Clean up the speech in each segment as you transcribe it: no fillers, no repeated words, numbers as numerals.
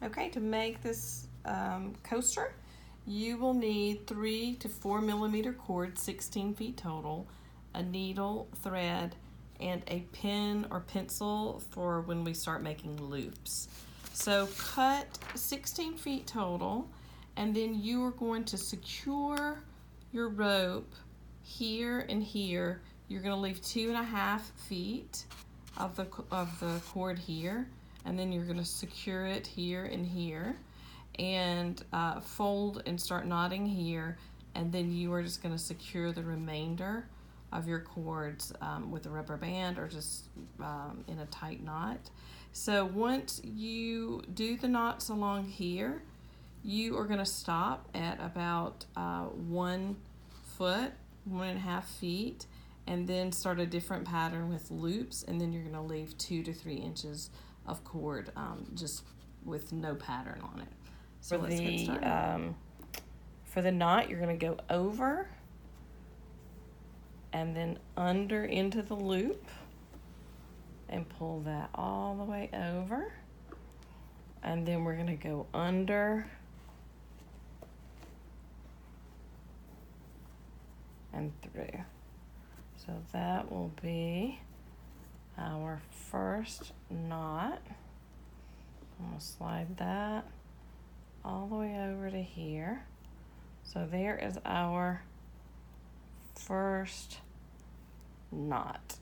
Okay, to make this coaster, you will need 3 to 4 millimeter cord, 16 feet total, a needle, thread, and a pen or pencil for when we start making loops. So cut 16 feet total, and then you are going to secure your rope here and here. You're going to leave 2.5 feet of the cord here, and then you're going to secure it here and here, and fold and start knotting here, and then you are just going to secure the remainder of your cords with a rubber band or just in a tight knot. So once you do the knots along here, you are going to stop at about 1 foot, 1.5 feet, and then start a different pattern with loops, and then you're going to leave 2 to 3 inches of cord just with no pattern on it. So let's get started. For the knot, you're going to go over and then under into the loop and pull that all the way over, and then we're going to go under and through. So that will be our first knot. I'm going to slide that all the way over to here. So there is our first knot.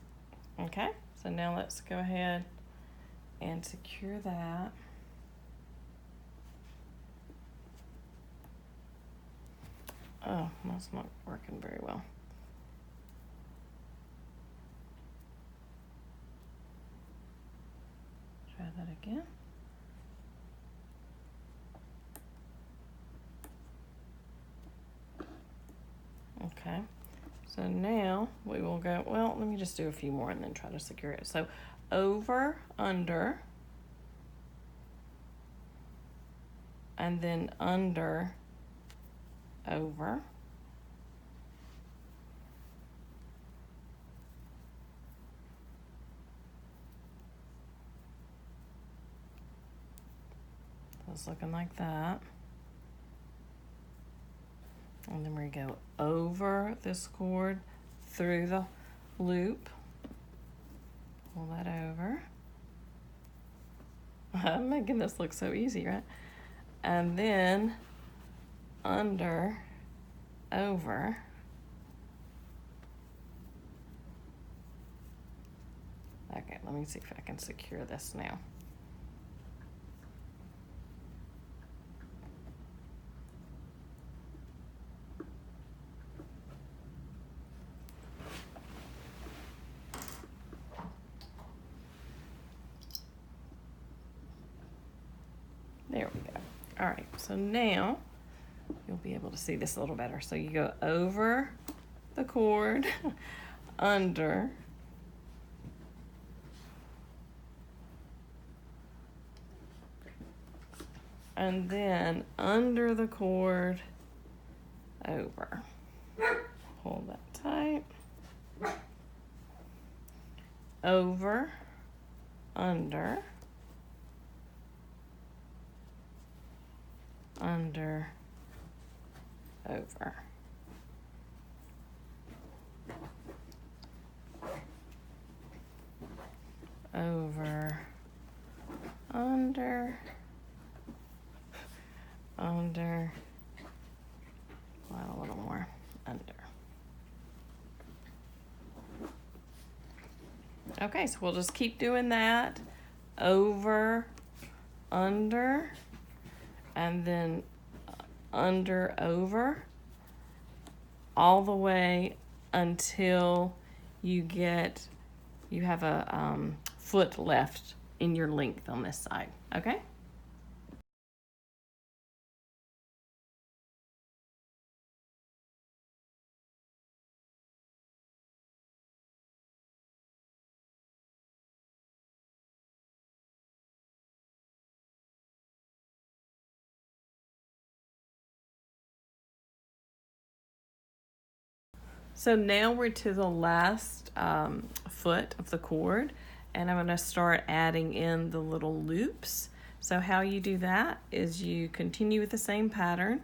Okay, so now let's go ahead and secure that. Oh, that's not working very well. Try that again. Okay, so now we will go, well, let me just do a few more and then try to secure it. So over, under, and then under, over, so it's looking like that. And then we go over this cord through the loop, pull that over. I'm making this look so easy, right? And then under, over, okay, let me see if I can secure this now. There we go. All right, so now you'll be able to see this a little better. So you go over the cord, under, and then under the cord, over. Pull that tight. Over, under, under, over. Over, under, under, well, a little more, under. Okay, so we'll just keep doing that. Over, under, and then under, over, all the way until you have a foot left in your length on this side, okay? So now we're to the last foot of the cord, and I'm going to start adding in the little loops. So how you do that is you continue with the same pattern,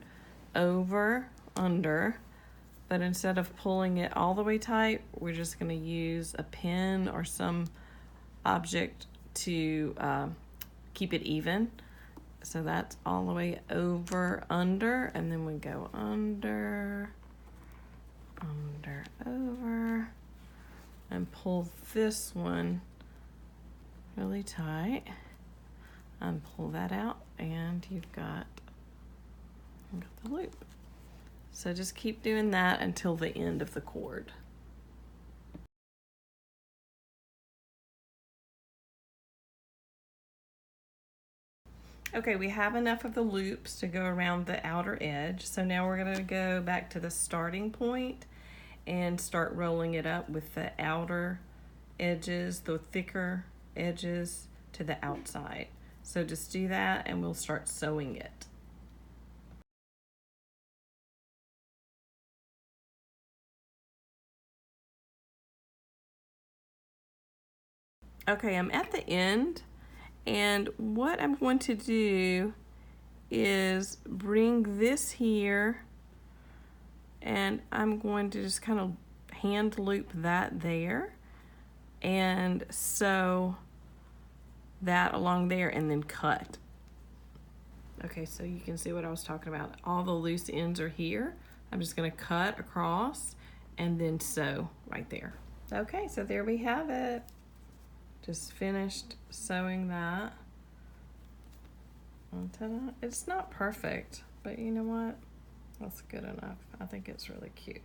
over, under, but instead of pulling it all the way tight, we're just going to use a pin or some object to keep it even. So that's all the way over, under, and then we go under, under, over, and pull this one really tight, and pull that out, and you've got the loop. So just keep doing that until the end of the cord. Okay, we have enough of the loops to go around the outer edge. So now we're going to go back to the starting point and start rolling it up with the outer edges, the thicker edges, to the outside. So just do that and we'll start sewing it. Okay, I'm at the end, and what I'm going to do is bring this here, and I'm going to just kind of hand loop that there and sew that along there and then cut. Okay, so you can see what I was talking about. All the loose ends are here. I'm just going to cut across and then sew right there. Okay, so there we have it. Just finished sewing that. It's not perfect, but you know what? That's good enough. I think it's really cute.